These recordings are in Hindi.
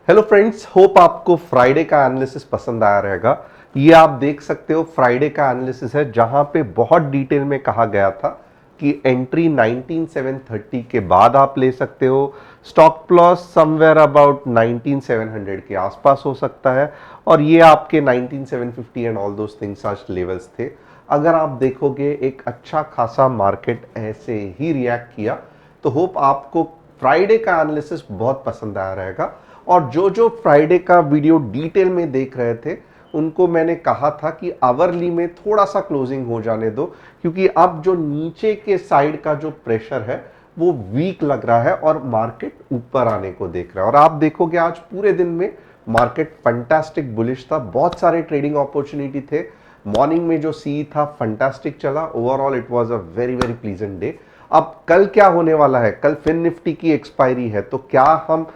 हेलो फ्रेंड्स, होप आपको फ्राइडे का एनालिसिस पसंद आया रहेगा। ये आप देख सकते हो फ्राइडे का एनालिसिस है जहां पे बहुत डिटेल में कहा गया था कि एंट्री 19730 के बाद आप ले सकते हो। स्टॉप लॉस समवेयर अबाउट 19700 के आसपास हो सकता है और ये आपके 19750 एंड ऑल दोस थिंग्स आज लेवल्स थे। अगर आप देखोगे एक अच्छा खासा मार्केट ऐसे ही रिएक्ट किया तो होप आपको फ्राइडे का एनालिसिस बहुत पसंद आया रहेगा। और जो जो फ्राइडे का वीडियो डिटेल में देख रहे थे उनको मैंने कहा था कि आवरली में थोड़ा सा क्लोजिंग हो जाने दो, क्योंकि अब जो नीचे के साइड का जो प्रेशर है वो वीक लग रहा है और मार्केट ऊपर आने को देख रहा है। और आप देखोगे आज पूरे दिन में मार्केट फंटास्टिक बुलिश था, बहुत सारे ट्रेडिंग अपॉर्चुनिटी थे। मॉर्निंग में जो सी था फंटास्टिक चला, overall it was a very very pleasant day. अब कल क्या होने वाला है, कल फिन निफ्टी की एक्सपायरी है, तो क्या हम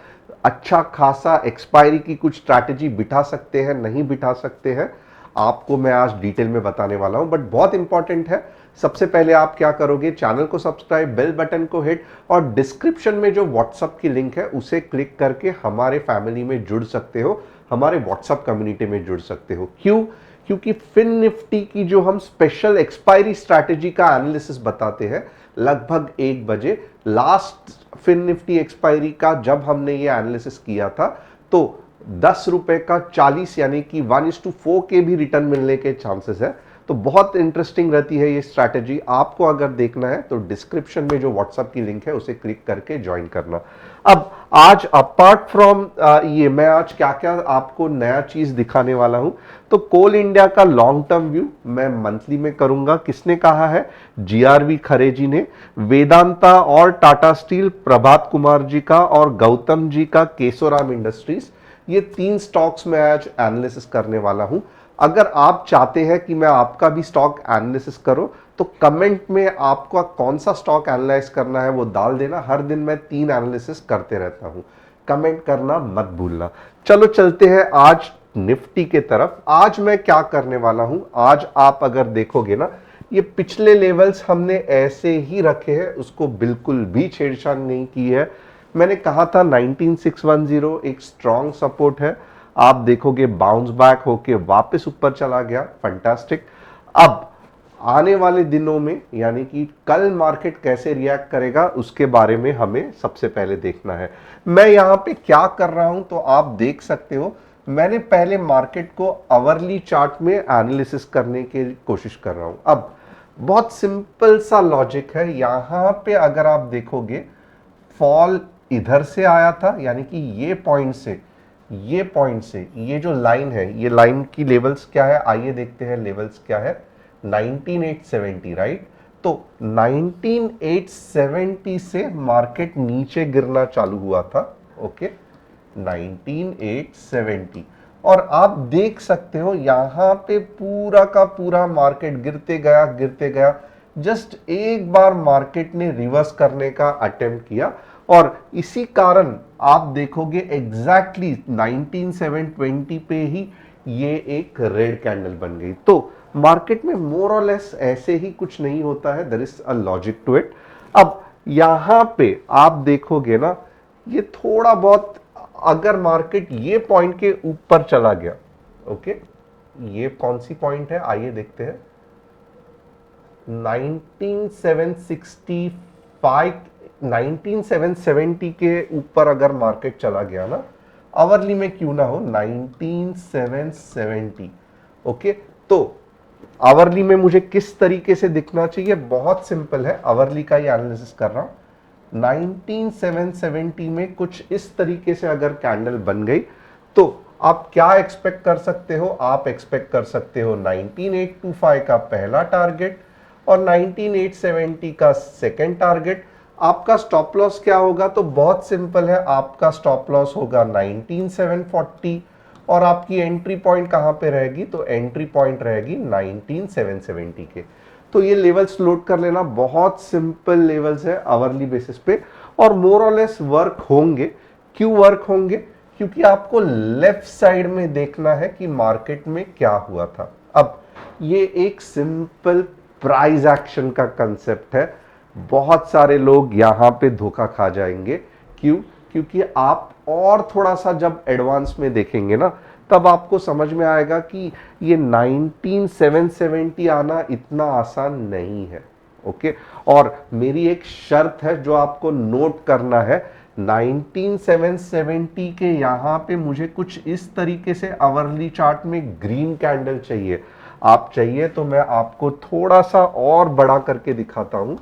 अच्छा खासा एक्सपायरी की कुछ स्ट्रैटेजी बिठा सकते हैं, नहीं बिठा सकते हैं, आपको मैं आज डिटेल में बताने वाला हूं। बट बहुत इंपॉर्टेंट है, सबसे पहले आप क्या करोगे, चैनल को सब्सक्राइब, बेल बटन को हिट और डिस्क्रिप्शन में जो व्हाट्सएप की लिंक है उसे क्लिक करके हमारे फैमिली में जुड़ सकते हो, हमारे व्हाट्सएप कम्युनिटी में जुड़ सकते हो। क्यों? क्योंकि फिन निफ्टी की जो हम स्पेशल एक्सपायरी स्ट्रैटेजी का एनालिसिस बताते हैं लगभग 1 बजे, लास्ट फिन निफ्टी एक्सपायरी का जब हमने ये एनालिसिस किया था तो 10 रुपए का 40 यानी कि 1:4 के भी रिटर्न मिलने के चांसेस है। तो बहुत इंटरेस्टिंग रहती है ये स्ट्रैटेजी। आपको अगर देखना है तो डिस्क्रिप्शन में जो व्हाट्सएप की लिंक है उसे क्लिक करके ज्वाइन करना। अब आज अपार्ट फ्रॉम ये मैं आज क्या क्या आपको नया चीज दिखाने वाला हूं, तो कोल इंडिया का लॉन्ग टर्म व्यू मैं मंथली में करूंगा। किसने कहा है? जीआरवी खरे जी ने। वेदांता और टाटा स्टील प्रभात कुमार जी का और गौतम जी का केशोराम इंडस्ट्रीज, ये 3 स्टॉक्स में आज एनालिसिस करने वाला हूं। अगर आप चाहते हैं कि मैं आपका भी स्टॉक एनालिसिस करूं तो कमेंट में आपका कौन सा स्टॉक एनालाइज करना है वो डाल देना। हर दिन मैं 3 एनालिसिस करते रहता हूं, कमेंट करना मत भूलना। चलो चलते हैं आज निफ्टी के तरफ। आज मैं क्या करने वाला हूं, आज आप अगर देखोगे ना, ये पिछले लेवल्स हमने ऐसे ही रखे हैं, उसको बिल्कुल भी छेड़छाड़ नहीं की है। मैंने कहा था 19610 एक स्ट्रॉन्ग सपोर्ट है, आप देखोगे बाउंस बैक होके वापस ऊपर चला गया, फंटास्टिक। अब आने वाले दिनों में यानी कि कल मार्केट कैसे रिएक्ट करेगा उसके बारे में हमें सबसे पहले देखना है। मैं यहां पे क्या कर रहा हूं तो आप देख सकते हो, मैंने पहले मार्केट को आवरली चार्ट में एनालिसिस करने की कोशिश कर रहा हूं। अब बहुत सिंपल सा लॉजिक है, यहां पे अगर आप देखोगे फॉल इधर से आया था, यानी कि ये पॉइंट से ये जो लाइन है, ये लाइन की लेवल्स क्या है आइए देखते हैं। लेवल्स क्या है? 19870, राइट? तो 19870 से मार्केट नीचे गिरना चालू हुआ था, ओके, 19870। और आप देख सकते हो यहां पे पूरा का पूरा मार्केट गिरते गया। जस्ट एक बार मार्केट ने रिवर्स करने का अटेम्प्ट किया और इसी कारण आप देखोगे एग्जैक्टली 19720 पे ही ये एक रेड कैंडल बन गई। तो मार्केट में मोर और लेस ऐसे ही कुछ नहीं होता है, there is a logic to it. अब यहां पे आप देखोगे ना, ये थोड़ा बहुत अगर मार्केट ये पॉइंट के ऊपर चला गया, ओके, ये कौन सी पॉइंट है आइए देखते हैं, 19765 19770 के ऊपर अगर मार्केट चला गया ना, आवरली में क्यों ना हो, 19770, ओके। तो आवरली में मुझे किस तरीके से दिखना चाहिए, बहुत सिंपल है, आवरली का ही एनालिसिस कर रहा हूं। 19770 में कुछ इस तरीके से अगर कैंडल बन गई तो आप क्या एक्सपेक्ट कर सकते हो? आप एक्सपेक्ट कर सकते हो 19825 का पहला टारगेट और 19870 का सेकेंड टारगेट। आपका स्टॉप लॉस क्या होगा? तो बहुत सिंपल है, आपका स्टॉप लॉस होगा 19740 और आपकी एंट्री पॉइंट कहां पे रहेगी? तो एंट्री पॉइंट रहेगी 19770 के। तो ये लेवल्स नोट कर लेना, बहुत सिंपल लेवल्स है आवरली बेसिस पे और मोर और लेस वर्क होंगे। क्यों वर्क होंगे? क्योंकि आपको लेफ्ट साइड में देखना है कि मार्केट में क्या हुआ था। अब ये एक सिंपल प्राइस एक्शन का कंसेप्ट है, बहुत सारे लोग यहां पे धोखा खा जाएंगे। क्यों? क्योंकि आप और थोड़ा सा जब एडवांस में देखेंगे ना, तब आपको समझ में आएगा कि ये 19770 आना इतना आसान नहीं है। ओके, और मेरी एक शर्त है जो आपको नोट करना है, 19770 के यहाँ पे मुझे कुछ इस तरीके से आवरली चार्ट में ग्रीन कैंडल चाहिए। आप चाहिए तो मैं आपको थोड़ा सा और बड़ा करके दिखाता हूं।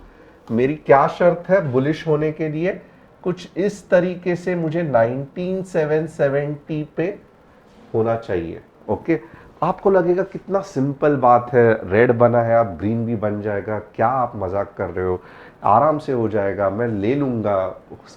मेरी क्या शर्त है बुलिश होने के लिए, कुछ इस तरीके से मुझे 19770 पे होना चाहिए। ओके, आपको लगेगा कितना सिंपल बात है, रेड बना है अब ग्रीन भी बन जाएगा, क्या आप मजाक कर रहे हो, आराम से हो जाएगा, मैं ले लूंगा,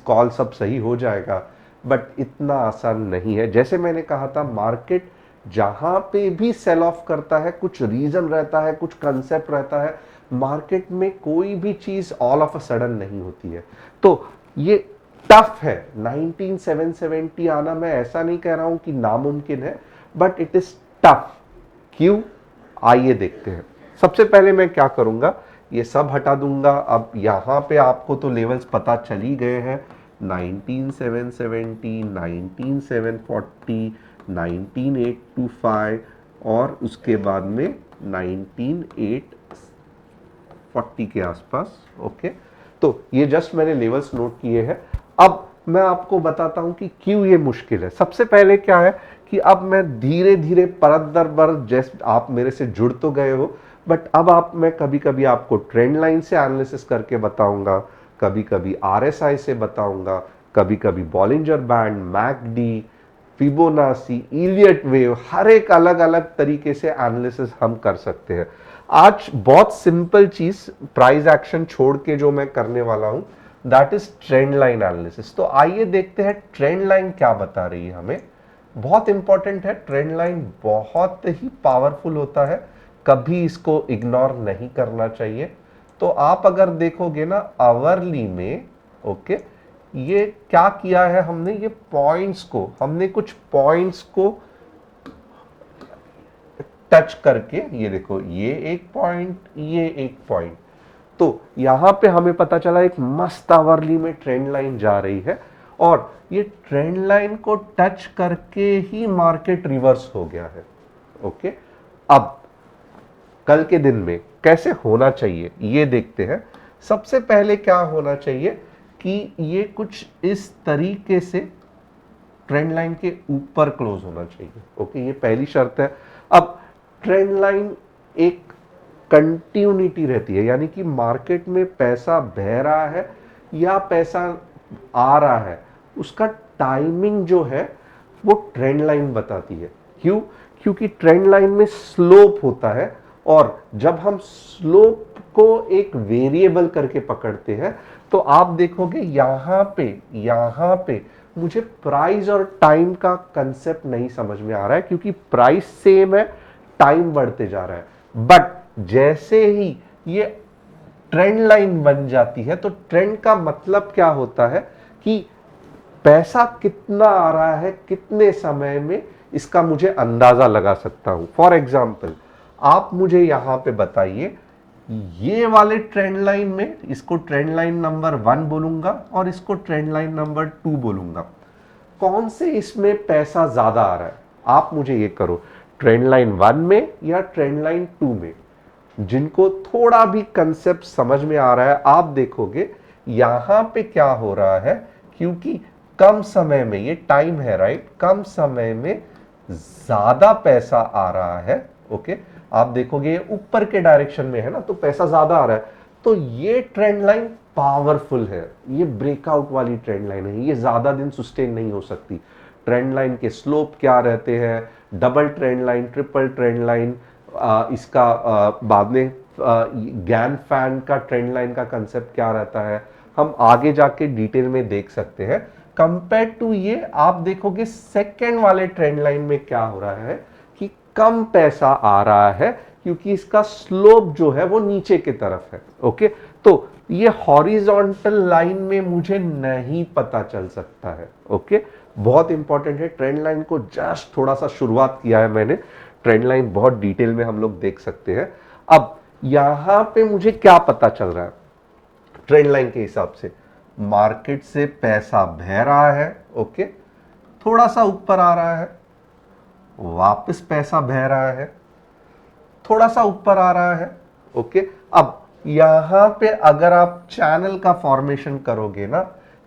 कॉल सब सही हो जाएगा। बट इतना आसान नहीं है। जैसे मैंने कहा था, मार्केट जहां पे भी सेल ऑफ करता है कुछ रीजन रहता है, कुछ कंसेप्ट रहता है। मार्केट में कोई भी चीज ऑल ऑफ अ सडन नहीं होती है। तो ये टफ है 19770 आना। मैं ऐसा नहीं कह रहा हूं कि नामुमकिन है, बट इट इज टफ। क्यों, आइए देखते हैं। सबसे पहले मैं क्या करूंगा, ये सब हटा दूंगा। अब यहां पे आपको तो लेवल्स पता चल ही गए हैं, 19770, 19740, 19825 और उसके बाद में 19840 के आसपास। ओके, तो ये जस्ट मैंने लेवल्स नोट किए हैं। अब मैं आपको बताता हूं कि क्यों ये मुश्किल है। सबसे पहले क्या है कि अब मैं धीरे धीरे परत दर परत, जैसे आप मेरे से जुड़ तो गए हो, बट अब मैं कभी कभी आपको ट्रेंड लाइन से एनालिसिस करके बताऊंगा, कभी कभी आरएसआई से बताऊंगा, कभी कभी Bollinger band, MACD, Fibonacci, Elliott wave, हर एक अलग अलग तरीके से एनालिसिस हम कर सकते हैं। आज बहुत सिंपल चीज, प्राइस एक्शन छोड़ के जो मैं करने वाला हूं, that is trend line analysis. तो आइए देखते हैं ट्रेंड लाइन क्या बता रही है हमें। बहुत इंपॉर्टेंट है, ट्रेंड लाइन बहुत ही पावरफुल होता है, कभी इसको इग्नोर नहीं करना चाहिए। तो आप अगर देखोगे ना आवरली में, ओके, ये क्या किया है हमने, ये पॉइंट्स को, हमने कुछ पॉइंट्स को टच करके, ये देखो, ये एक पॉइंट, ये एक पॉइंट, तो यहां पे हमें पता चला एक मस्त आवरली में ट्रेंड लाइन जा रही है, और ये ट्रेंड लाइन को टच करके ही मार्केट रिवर्स हो गया है। ओके, अब कल के दिन में कैसे होना चाहिए ये देखते हैं। सबसे पहले क्या होना चाहिए कि ये कुछ इस तरीके से ट्रेंड लाइन के ऊपर क्लोज होना चाहिए। ओके, ये पहली शर्त है। अब ट्रेंड लाइन एक कंटिन्यूटी रहती है, यानी कि मार्केट में पैसा बह रहा है या पैसा आ रहा है, उसका टाइमिंग जो है वो ट्रेंड लाइन बताती है। क्यों, क्योंकि ट्रेंड लाइन में स्लोप होता है, और जब हम स्लोप को एक वेरिएबल करके पकड़ते हैं तो आप देखोगे यहां पे मुझे प्राइस और टाइम का कंसेप्ट नहीं समझ में आ रहा है, क्योंकि प्राइस सेम है, टाइम बढ़ते जा रहा है। बट जैसे ही ये ट्रेंड लाइन बन जाती है, तो ट्रेंड का मतलब क्या होता है कि पैसा कितना आ रहा है, कितने समय में, इसका मुझे अंदाजा लगा सकता हूं। फॉर एग्जाम्पल, आप मुझे यहां पे बताइए, ये वाले ट्रेंड लाइन में इसको ट्रेंड लाइन नंबर 1 बोलूंगा और इसको ट्रेंड लाइन नंबर 2 बोलूंगा, कौन से इसमें पैसा ज्यादा आ रहा है? आप मुझे ये करो, ट्रेंड लाइन 1 में या ट्रेंड लाइन 2 में? जिनको थोड़ा भी कंसेप्ट समझ में आ रहा है, आप देखोगे यहां पे क्या हो रहा है, क्योंकि कम समय में, ये टाइम है राइट, कम समय में ज्यादा पैसा आ रहा है। ओके, आप देखोगे ऊपर के डायरेक्शन में है ना, तो पैसा ज्यादा आ रहा है, तो ये ट्रेंड लाइन पावरफुल है, ये ब्रेकआउट वाली ट्रेंड लाइन है, ये ज्यादा दिन सस्टेन नहीं हो सकती। ट्रेंड लाइन के स्लोप क्या रहते हैं, double trend line, triple trend line, इसका बाद में गैन फैन का ट्रेंड लाइन का कंसेप्ट क्या रहता है, हम आगे जाके डिटेल में देख सकते हैं। कंपेयर टू ये आप देखोगे सेकेंड वाले ट्रेंड लाइन में क्या हो रहा है कि कम पैसा आ रहा है, क्योंकि इसका स्लोप जो है वो नीचे की तरफ है। ओके, तो ये हॉरिजॉन्टल लाइन में मुझे नहीं पता चल सकता है। ओके, बहुत इंपॉर्टेंट है। ट्रेंड लाइन को जस्ट थोड़ा सा शुरुआत किया है मैंने, ट्रेंड लाइन बहुत डिटेल में हम लोग देख सकते हैं। अब यहां पे मुझे क्या पता चल रहा है ट्रेंड लाइन के हिसाब से, मार्केट से पैसा बह रहा है, ओके, थोड़ा सा ऊपर आ रहा है, वापस पैसा बह रहा है, थोड़ा सा ऊपर आ रहा है, ओके। अब यहां पे अगर आप चैनल का फॉर्मेशन करोगे ना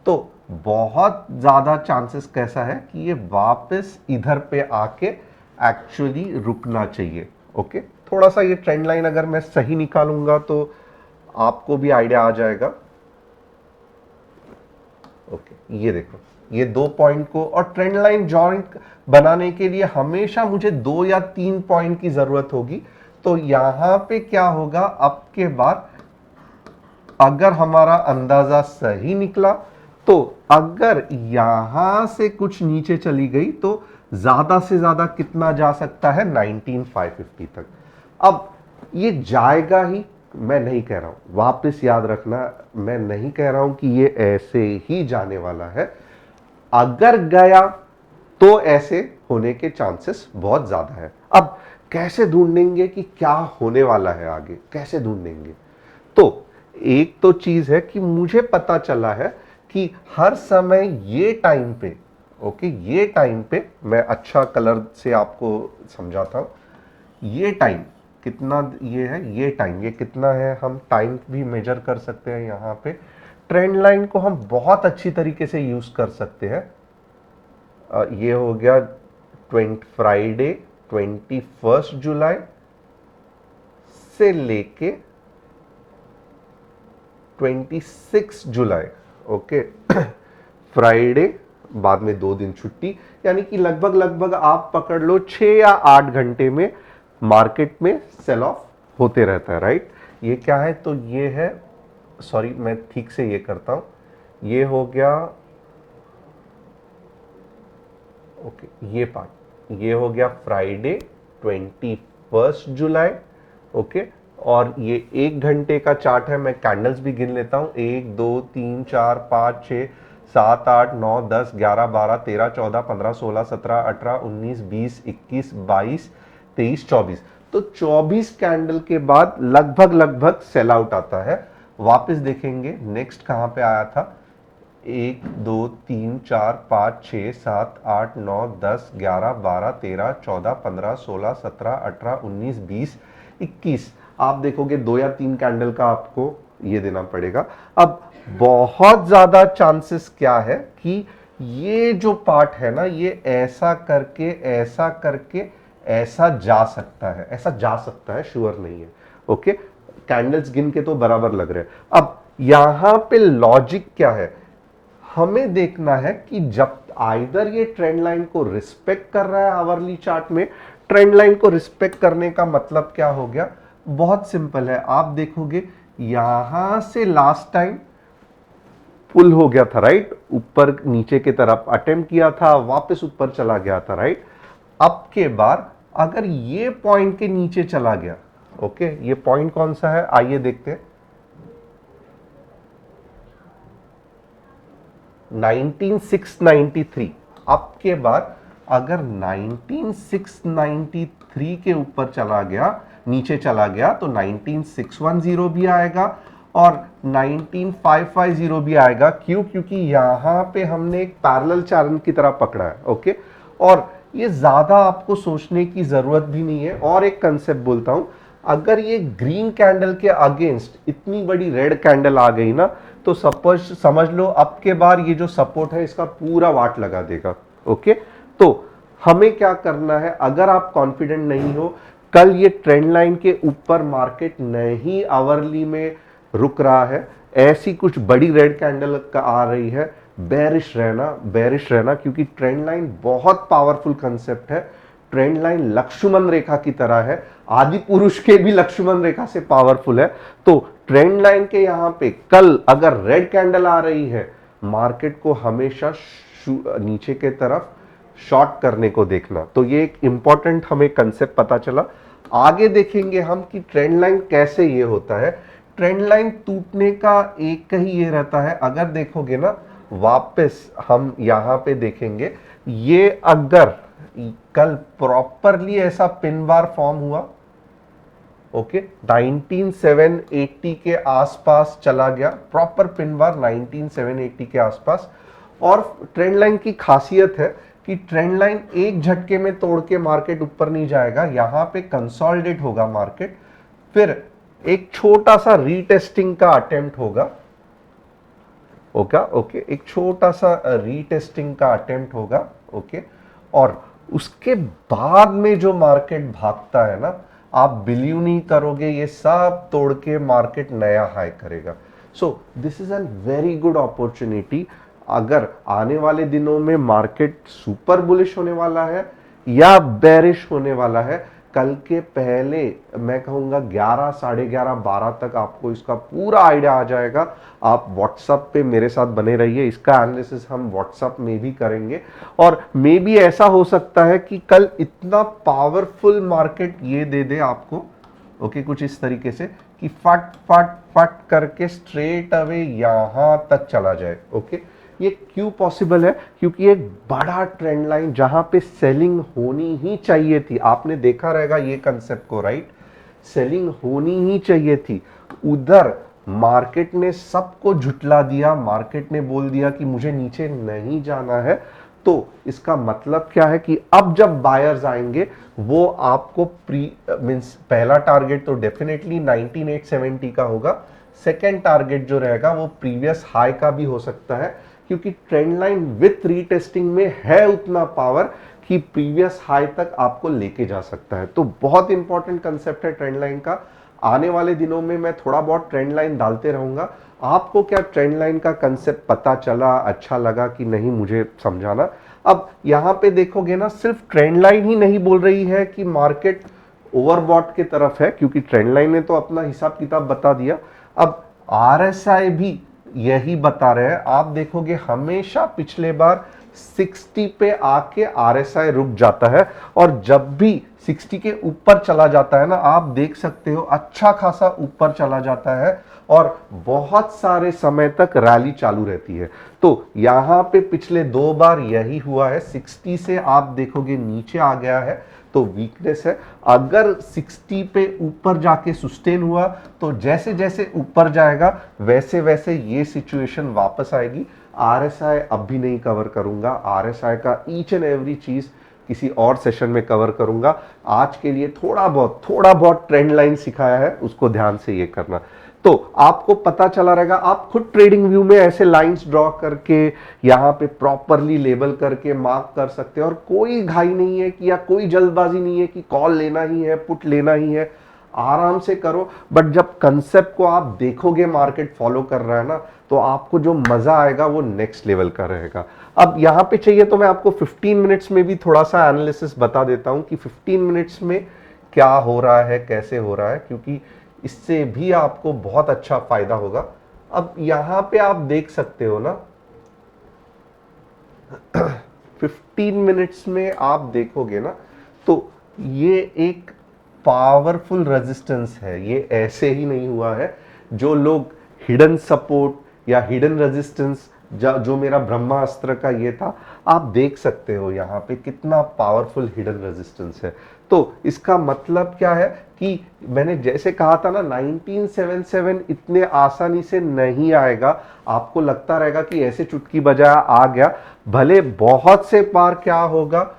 तो बहुत ज्यादा चांसेस कैसा है कि ये वापस इधर पे आके एक्चुअली रुकना चाहिए, ओके। थोड़ा सा ये ट्रेंड लाइन अगर मैं सही निकालूंगा तो आपको भी आइडिया आ जाएगा, ओके। ये देखो, ये 2 पॉइंट को, और ट्रेंड लाइन जॉइंट बनाने के लिए हमेशा मुझे 2 या 3 पॉइंट की जरूरत होगी। तो यहां पे क्या होगा, अब के बाद अगर हमारा अंदाजा सही निकला तो अगर यहां से कुछ नीचे चली गई तो ज्यादा से ज्यादा कितना जा सकता है, 19,550 तक। अब ये जाएगा ही, मैं नहीं कह रहा हूं, वापस याद रखना, मैं नहीं कह रहा हूं कि ये ऐसे ही जाने वाला है। अगर गया तो ऐसे होने के चांसेस बहुत ज्यादा है। अब कैसे ढूंढेंगे कि क्या होने वाला है आगे, कैसे ढूंढेंगे? तो एक तो चीज है कि मुझे पता चला है कि हर समय ये टाइम पे, ओके, ये टाइम पे, मैं अच्छा कलर से आपको समझाता हूं, ये टाइम कितना, ये है ये टाइम, ये कितना है, हम टाइम भी मेजर कर सकते हैं। यहां पे ट्रेंड लाइन को हम बहुत अच्छी तरीके से यूज कर सकते हैं। ये हो गया फ्राइडे 21 जुलाई से लेके 26 जुलाई, ओके। फ्राइडे बाद में 2 दिन छुट्टी, यानी कि लगभग लगभग आप पकड़ लो 6 या 8 घंटे में मार्केट में सेल ऑफ होते रहता है, राइट। ये क्या है, तो ये है, सॉरी मैं ठीक से ये करता हूं, ये हो गया, ओके, ये पार्ट, ये हो गया फ्राइडे 21 जुलाई, ओके। और ये 1 घंटे का चार्ट है, मैं कैंडल्स भी गिन लेता हूं, 1 2 3 4 5 6 7 8 9 10 11 12 13 14 15 16 17 18 19 20 21 22 23 24, तो 24 कैंडल के बाद लगभग लगभग सेल आउट आता है। वापस देखेंगे नेक्स्ट कहां पे आया था, 1 2 3 4 5 6 7 8 9 10 11 12 13 14 15 16 17 18 19 20 21, आप देखोगे 2 या 3 कैंडल का आपको ये देना पड़ेगा। अब बहुत ज्यादा चांसेस क्या है कि ये जो पार्ट है ना, ये ऐसा करके ऐसा जा सकता है, ऐसा जा सकता है, श्योर नहीं है, ओके। कैंडल्स गिन के तो बराबर लग रहे हैं। अब यहां पे लॉजिक क्या है, हमें देखना है कि जब आइदर ये ट्रेंड लाइन को रिस्पेक्ट कर रहा है आवरली चार्ट में, ट्रेंड लाइन को रिस्पेक्ट करने का मतलब क्या हो गया, बहुत सिंपल है, आप देखोगे यहां से लास्ट टाइम पुल हो गया था, राइट, ऊपर नीचे की तरफ अटेम्प्ट किया था, वापस ऊपर चला गया था, राइट। अब के बाद अगर ये पॉइंट के नीचे चला गया, ओके, ये पॉइंट कौन सा है, आइए देखते हैं, 19693। अब के बाद अगर 19693 के ऊपर चला गया, नीचे चला गया, तो 19610 भी आएगा और 19550 भी आएगा। क्यों? क्योंकि यहां पे हमने एक पैरेलल चैनल की तरह पकड़ा है, ओके। और ये ज्यादा आपको सोचने की जरूरत भी नहीं है। और एक कंसेप्ट बोलता हूं, अगर ये ग्रीन कैंडल के अगेंस्ट इतनी बड़ी रेड कैंडल आ गई ना, तो सपोज समझ लो अब के बार ये जो सपोर्ट है इसका पूरा वाट लगा देगा, ओके। तो हमें क्या करना है, अगर आप कॉन्फिडेंट नहीं हो, कल ये ट्रेंड लाइन के ऊपर मार्केट नहीं आवरली में रुक रहा है, ऐसी कुछ बड़ी रेड कैंडल का आ रही है, बेरिश रहना, क्योंकि ट्रेंड लाइन बहुत पावरफुल कंसेप्ट है। ट्रेंड लाइन लक्ष्मण रेखा की तरह है, आदि पुरुष के भी लक्ष्मण रेखा से पावरफुल है। तो ट्रेंड लाइन के यहां पे कल अगर रेड कैंडल आ रही है, मार्केट को हमेशा नीचे के तरफ शॉर्ट करने को देखना। तो ये एक इंपॉर्टेंट हमें कंसेप्ट पता चला। आगे देखेंगे हम कि ट्रेंड लाइन कैसे ये होता है। ट्रेंड लाइन टूटने का एक ही ये रहता है, अगर देखोगे ना, वापस हम यहां पे देखेंगे, ये अगर कल प्रॉपरली ऐसा पिन बार फॉर्म हुआ, ओके 19780 के आसपास चला गया, प्रॉपर पिन बार 19780 के आसपास। और ट्रेंड लाइन की खासियत है कि ट्रेंड लाइन एक झटके में तोड़ के मार्केट ऊपर नहीं जाएगा, यहां पे कंसोलिडेट होगा मार्केट, फिर एक छोटा सा रीटेस्टिंग का अटेम्प्ट होगा, ओके एक छोटा सा रीटेस्टिंग का अटेम्प्ट होगा, ओके। और उसके बाद में जो मार्केट भागता है ना, आप बिलीव नहीं करोगे, ये सब तोड़ के मार्केट नया हाई करेगा। So this is an very good opportunity. अगर आने वाले दिनों में मार्केट सुपर बुलिश होने वाला है या बेरिश होने वाला है, कल के पहले मैं कहूंगा 11, साढ़े 11, 12 तक आपको इसका पूरा आइडिया आ जाएगा। आप व्हाट्सएप पे मेरे साथ बने रहिए, इसका एनालिसिस हम व्हाट्सएप में भी करेंगे। और मे बी ऐसा हो सकता है कि कल इतना पावरफुल मार्केट ये दे दे आपको, ओके कुछ इस तरीके से कि फट फट फट करके स्ट्रेट अवे यहां तक चला जाए, ओके। ये क्यों पॉसिबल है? क्योंकि एक बड़ा ट्रेंड लाइन जहां पे सेलिंग होनी ही चाहिए थी, आपने देखा रहेगा ये कंसेप्ट को, राइट, सेलिंग होनी ही चाहिए थी, उधर मार्केट ने सबको झुटला दिया, मार्केट ने बोल दिया कि मुझे नीचे नहीं जाना है। तो इसका मतलब क्या है कि अब जब बायर्स आएंगे वो आपको मींस पहला टारगेट तो डेफिनेटली 19870 का होगा, सेकेंड टारगेट जो रहेगा वो प्रीवियस हाई का भी हो सकता है, क्योंकि ट्रेंड लाइन विथ रीटेस्टिंग में है उतना पावर कि प्रीवियस हाई तक आपको लेके जा सकता है। तो बहुत इंपॉर्टेंट कंसेप्ट है ट्रेंड लाइन का। आने वाले दिनों में मैं थोड़ा बहुत ट्रेंड लाइन डालते रहूंगा। आपको क्या ट्रेंड लाइन का कंसेप्ट पता चला, अच्छा लगा कि नहीं, मुझे समझाना। अब यहां पे देखोगे ना, सिर्फ ट्रेंड लाइन ही नहीं बोल रही है कि मार्केट ओवरबॉट की तरफ है, क्योंकि ट्रेंड लाइन ने तो अपना हिसाब किताब बता दिया। अब आरएसआई भी यही बता रहे हैं। आप देखोगे हमेशा पिछले बार 60 पे आके आरएसआई रुक जाता है, और जब भी 60 के ऊपर चला जाता है ना, आप देख सकते हो अच्छा खासा ऊपर चला जाता है और बहुत सारे समय तक रैली चालू रहती है। तो यहां पे पिछले 2 बार यही हुआ है, 60 से आप देखोगे नीचे आ गया है तो वीकनेस है। अगर 60 पे ऊपर जाके सस्टेन हुआ तो जैसे जैसे ऊपर जाएगा वैसे वैसे ये सिचुएशन वापस आएगी। आरएसआई अब भी नहीं कवर करूंगा, आरएसआई का ईच एंड एवरी चीज किसी और सेशन में कवर करूंगा। आज के लिए थोड़ा बहुत ट्रेंड लाइन सिखाया है, उसको ध्यान से ये करना। तो आपको पता चला रहेगा, आप खुद ट्रेडिंग व्यू में ऐसे लाइंस ड्रॉ करके यहां पे प्रॉपरली लेबल करके मार्क कर सकते हैं, और कोई घाई नहीं है कि या कोई जल्दबाजी नहीं है कि कॉल लेना ही है, पुट लेना ही है, आराम से करो। बट जब कंसेप्ट को आप देखोगे मार्केट फॉलो कर रहा है ना, तो आपको जो मजा आएगा वो नेक्स्ट लेवल का रहेगा। अब यहां पे चाहिए तो मैं आपको 15 मिनट्स में भी थोड़ा सा एनालिसिस बता देता हूं कि 15 मिनट्स में क्या हो रहा है, कैसे हो रहा है, क्योंकि इससे भी आपको बहुत अच्छा फायदा होगा। अब यहां पे आप देख सकते हो ना 15 मिनट्स में आप देखोगे ना, तो ये एक पावरफुल रेजिस्टेंस है, ये ऐसे ही नहीं हुआ है। जो लोग हिडन सपोर्ट या हिडन रेजिस्टेंस, जो मेरा ब्रह्मास्त्र का ये था, आप देख सकते हो यहां पे कितना पावरफुल हिडन रेजिस्टेंस है। तो इसका मतलब क्या है कि मैंने जैसे कहा था ना, 1977 इतने आसानी से नहीं आएगा। आपको लगता रहेगा कि ऐसे चुटकी बजाया आ गया, भले बहुत से बार क्या होगा,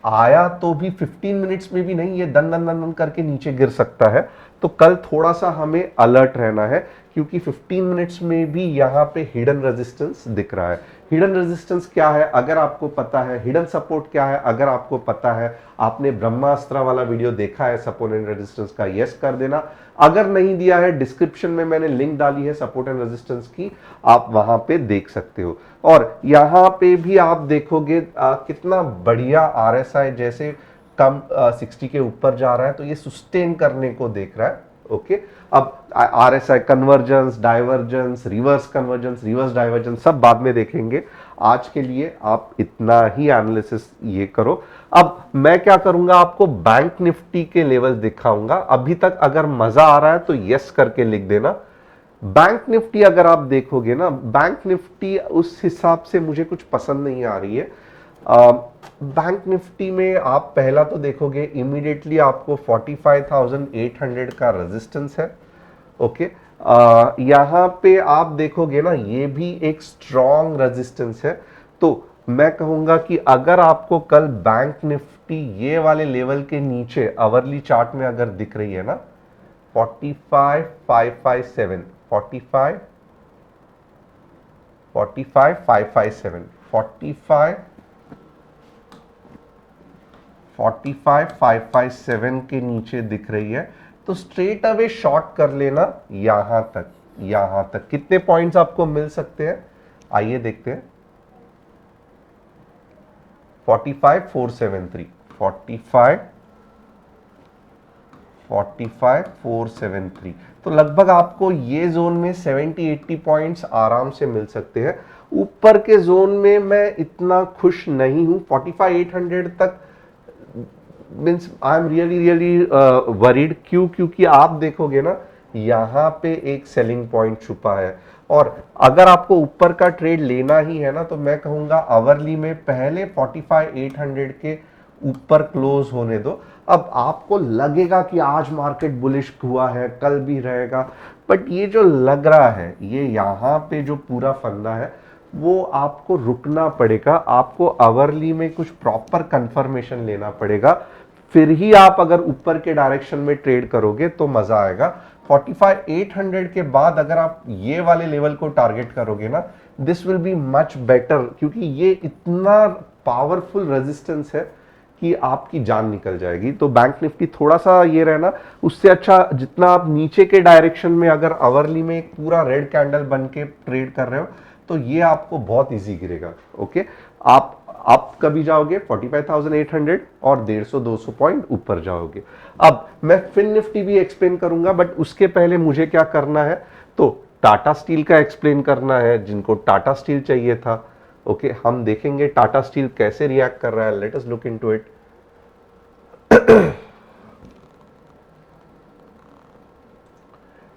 आया तो भी 15 मिनट्स में भी नहीं, ये दन दन दन दन करके नीचे गिर सकता है। तो कल थोड़ा सा हमें अलर्ट रहना है, क्योंकि 15 मिनट्स में भी यहाँ पे हिडन रेजिस्टेंस दिख रहा है। हिडन रेजिस्टेंस क्या है अगर आपको पता है, हिडन सपोर्ट क्या है अगर आपको पता है, आपने ब्रह्मास्त्र वाला वीडियो देखा है सपोर्ट एंड रेजिस्टेंस का, यस कर देना। अगर नहीं दिया है, डिस्क्रिप्शन में मैंने लिंक डाली है सपोर्ट एंड रेजिस्टेंस की, आप वहां पे देख सकते हो। और यहां पे भी आप देखोगे कितना बढ़िया आरएसआई जैसे कम 60 के ऊपर जा रहा है, तो ये सस्टेन करने को देख रहा है, ओके। अब RSI convergence, divergence, reverse convergence, reverse divergence सब बाद में देखेंगे। आज के लिए आप इतना ही एनालिसिस ये करो। अब मैं क्या करूंगा, आपको बैंक निफ्टी के लेवल दिखाऊंगा। अभी तक अगर मजा आ रहा है तो यस करके लिख देना। बैंक निफ्टी अगर आप देखोगे ना, बैंक निफ्टी उस हिसाब से मुझे कुछ पसंद नहीं आ रही है। बैंक निफ्टी में आप पहला तो देखोगे इमीडिएटली आपको 45,800 का रेजिस्टेंस है। ओके, यहाँ पे आप देखोगे ना, ये भी एक स्ट्रॉन्ग रेजिस्टेंस है। तो मैं कहूंगा कि अगर आपको कल बैंक निफ्टी ये वाले लेवल के नीचे अवरली चार्ट में अगर दिख रही है ना, 45,557, 45 45,557, 45,557 के नीचे दिख रही है तो स्ट्रेट अवे शॉर्ट कर लेना। यहां तक कितने पॉइंट्स आपको मिल सकते हैं, आइए देखते हैं। 45,473, 45,473, तो लगभग आपको ये जोन में 70-80 पॉइंट्स आराम से मिल सकते हैं। ऊपर के जोन में मैं इतना खुश नहीं हूं। 45,800 तक means I am really worried. क्योंकि आप देखोगे ना, यहां पे एक सेलिंग पॉइंट छुपा है और अगर आपको ऊपर का ट्रेड लेना ही है ना, तो मैं कहूंगा आवरली में पहले 45,800 के ऊपर क्लोज होने दो। अब आपको लगेगा कि आज मार्केट बुलिश हुआ है, कल भी रहेगा, बट ये जो लग रहा है, ये यहाँ पे जो पूरा फंदा है वो आपको रुकना पड़ेगा। आपको आवरली में कुछ प्रॉपर कंफर्मेशन लेना पड़ेगा, फिर ही आप अगर ऊपर के डायरेक्शन में ट्रेड करोगे तो मजा आएगा। 45,800 के बाद अगर आप ये वाले लेवल को टारगेट करोगे ना, this will be much better, क्योंकि ये इतना पावरफुल रेजिस्टेंस है कि आपकी जान निकल जाएगी। तो बैंक निफ्टी थोड़ा सा ये रहना, उससे अच्छा जितना आप नीचे के डायरेक्शन में अगर आवरली में एक पूरा रेड कैंडल बन के ट्रेड कर रहे हो तो ये आपको बहुत इजी गिरेगा। ओके, आप कभी जाओगे 45,800 और 150-200 पॉइंट ऊपर जाओगे। अब मैं फिन निफ्टी भी एक्सप्लेन करूंगा, बट उसके पहले मुझे क्या करना है, तो टाटा स्टील का एक्सप्लेन करना है जिनको टाटा स्टील चाहिए था। ओके, हम देखेंगे टाटा स्टील कैसे रिएक्ट कर रहा है। Let us look into it.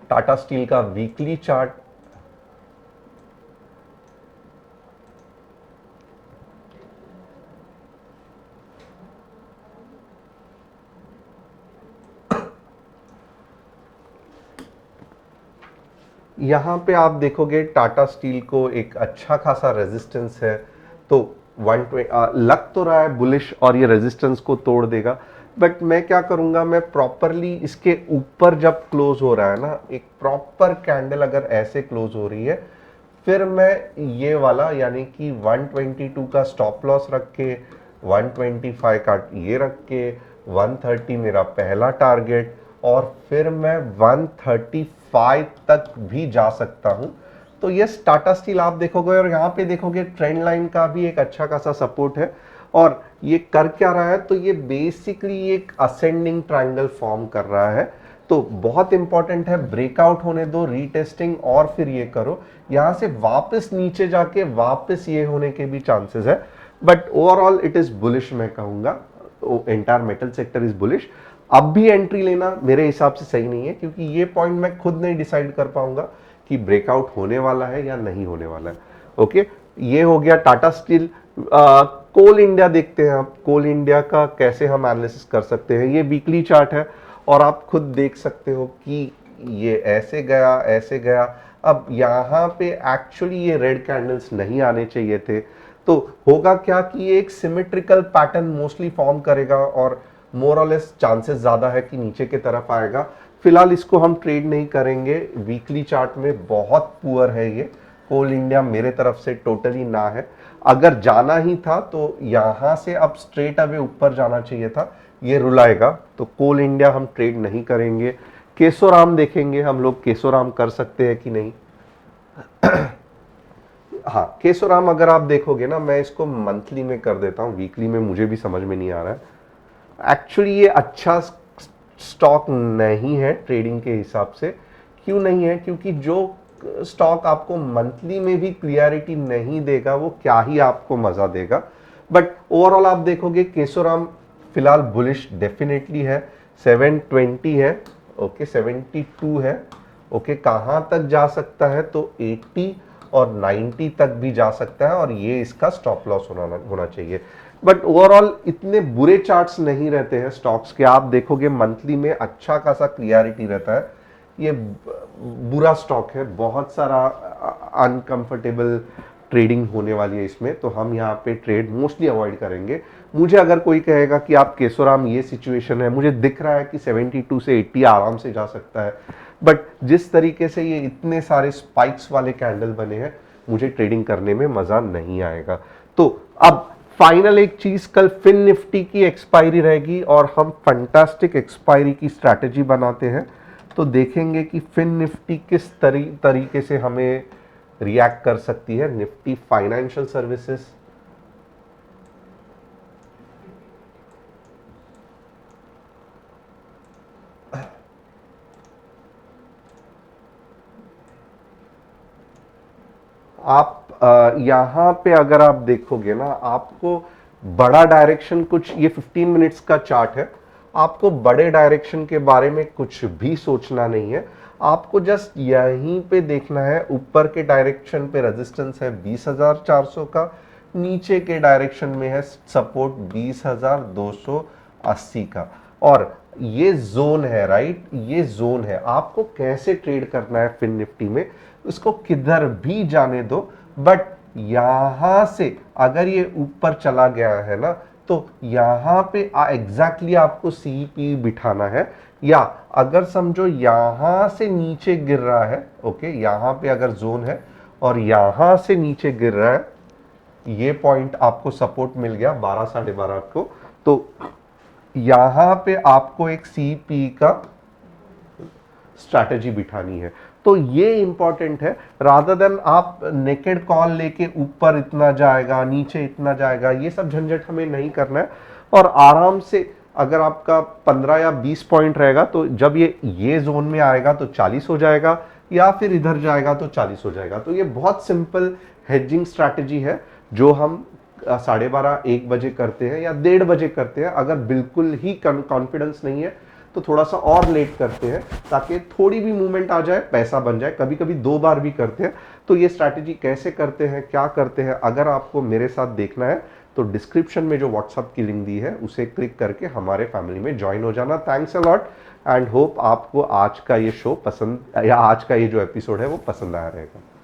Tata steel का वीकली चार्ट, यहां पे आप देखोगे टाटा स्टील को एक अच्छा खासा रेजिस्टेंस है। तो 120 लग तो रहा है बुलिश और ये रेजिस्टेंस को तोड़ देगा, बट मैं क्या करूंगा, मैं प्रॉपरली इसके ऊपर जब क्लोज हो रहा है ना, एक प्रॉपर कैंडल अगर ऐसे क्लोज हो रही है, फिर मैं ये वाला यानी कि 122 का स्टॉप लॉस रख के, 125 का ये रख के, 130 मेरा पहला टारगेट, और फिर मैं 135 तक भी जा सकता हूं। तो ये टाटा स्टील आप देखोगे और यहाँ पे देखोगे ट्रेंड लाइन का भी एक अच्छा खासा सपोर्ट है। और ये कर क्या रहा है, तो ये बेसिकली एक असेंडिंग ट्रायंगल फॉर्म कर रहा है। तो बहुत इंपॉर्टेंट है, ब्रेकआउट होने दो, रीटेस्टिंग, और फिर ये करो। यहां से वापस नीचे जाके वापस ये होने के भी चांसेस है, but overall it is bullish. मैं कहूंगा entire metal sector is bullish. अब भी एंट्री लेना मेरे हिसाब से सही नहीं है, क्योंकि ये पॉइंट मैं खुद नहीं डिसाइड कर पाऊंगा कि ब्रेकआउट होने वाला है या नहीं होने वाला है। ओके, ये हो गया टाटा स्टील। कोल इंडिया देखते हैं आप, कोल इंडिया का कैसे हम एनालिसिस कर सकते हैं। ये वीकली चार्ट है और आप खुद देख सकते हो कि ये ऐसे गया ऐसे गया। अब यहाँ पे एक्चुअली ये रेड कैंडल्स नहीं आने चाहिए थे, तो होगा क्या कि ये एक सिमेट्रिकल पैटर्न मोस्टली फॉर्म करेगा और मोर और लेस चांसेस ज्यादा है कि नीचे की तरफ आएगा। फिलहाल इसको हम ट्रेड नहीं करेंगे, वीकली चार्ट में बहुत पुअर है ये। कोल इंडिया मेरे तरफ से टोटली ना है। अगर जाना ही था तो यहां से अब स्ट्रेट अवे ऊपर जाना चाहिए था, ये रुलाएगा, तो कोल इंडिया हम ट्रेड नहीं करेंगे। केशोराम देखेंगे हम लोग, केशोराम कर सकते हैं कि नहीं। हाँ, केशोराम अगर आप देखोगे ना, मैं इसको मंथली में कर देता हूँ, वीकली में मुझे भी समझ में नहीं आ रहा है। एक्चुअली ये अच्छा स्टॉक नहीं है ट्रेडिंग के हिसाब से। क्यों नहीं है, क्योंकि जो स्टॉक आपको मंथली में भी क्लियरिटी नहीं देगा वो क्या ही आपको मजा देगा। बट ओवरऑल आप देखोगे केशोराम फिलहाल बुलिश डेफिनेटली है। 720 है, ओके 72 है, ओके कहां तक जा सकता है, तो 80 और 90 तक भी जा सकता है और ये इसका स्टॉप लॉस होना चाहिए। बट ओवरऑल इतने बुरे चार्ट्स नहीं रहते हैं स्टॉक्स के, आप देखोगे मंथली में अच्छा खासा क्लियरिटी रहता है। ये बुरा स्टॉक है, बहुत सारा अनकंफर्टेबल ट्रेडिंग होने वाली है इसमें, तो हम यहाँ पे ट्रेड मोस्टली अवॉइड करेंगे। मुझे अगर कोई कहेगा कि आप केशोराम ये सिचुएशन है, मुझे दिख रहा है कि 72 से 80 आराम से जा सकता है, बट जिस तरीके से ये इतने सारे स्पाइक्स वाले कैंडल बने हैं, मुझे ट्रेडिंग करने में मजा नहीं आएगा। तो अब फाइनल एक चीज, कल फिन निफ्टी की एक्सपायरी रहेगी और हम फंटास्टिक एक्सपायरी की स्ट्रैटेजी बनाते हैं, तो देखेंगे कि फिन निफ्टी किस तरीके से हमें रिएक्ट कर सकती है। निफ्टी फाइनेंशियल सर्विसेज, आप यहां पे अगर आप देखोगे ना, आपको बड़ा डायरेक्शन कुछ, ये 15 मिनट्स का चार्ट है, आपको बड़े डायरेक्शन के बारे में कुछ भी सोचना नहीं है। आपको जस्ट यहीं पे देखना है, ऊपर के डायरेक्शन पे रेजिस्टेंस है 20,400 का, नीचे के डायरेक्शन में है सपोर्ट 20,280 का, और ये जोन है, राइट, ये जोन है। आपको कैसे ट्रेड करना है फिन निफ्टी में, उसको किधर भी जाने दो, बट यहां से अगर ये ऊपर चला गया है ना, तो यहां पे एग्जैक्टली आपको सीपी बिठाना है, या अगर समझो यहां से नीचे गिर रहा है, ओके, यहां पे अगर जोन है और यहां से नीचे गिर रहा है, ये पॉइंट आपको सपोर्ट मिल गया 12 साढ़े 12 को, तो यहां पे आपको एक सीपी का स्ट्रैटेजी बिठानी है। तो ये इंपॉर्टेंट है, रादर देन आप नेकेड कॉल लेके ऊपर इतना जाएगा नीचे इतना जाएगा, ये सब झंझट हमें नहीं करना है। और आराम से अगर आपका 15 या 20 पॉइंट रहेगा, तो जब ये जोन में आएगा तो 40 हो जाएगा, या फिर इधर जाएगा तो 40 हो जाएगा। तो ये बहुत सिंपल हेजिंग स्ट्रैटेजी है जो हम 12:30 1 बजे करते हैं या 1:30 बजे करते हैं। अगर बिल्कुल ही कॉन्फिडेंस नहीं है तो थोड़ा सा और लेट करते हैं, ताकि थोड़ी भी मूवमेंट आ जाए, पैसा बन जाए। कभी कभी 2 बार भी करते हैं। तो ये स्ट्रैटेजी कैसे करते हैं, क्या करते हैं, अगर आपको मेरे साथ देखना है तो डिस्क्रिप्शन में जो व्हाट्सएप की लिंक दी है उसे क्लिक करके हमारे फैमिली में ज्वाइन हो जाना। Thanks a lot and hope आपको आज का ये शो पसंद, या आज का ये जो एपिसोड है वो पसंद आया रहेगा।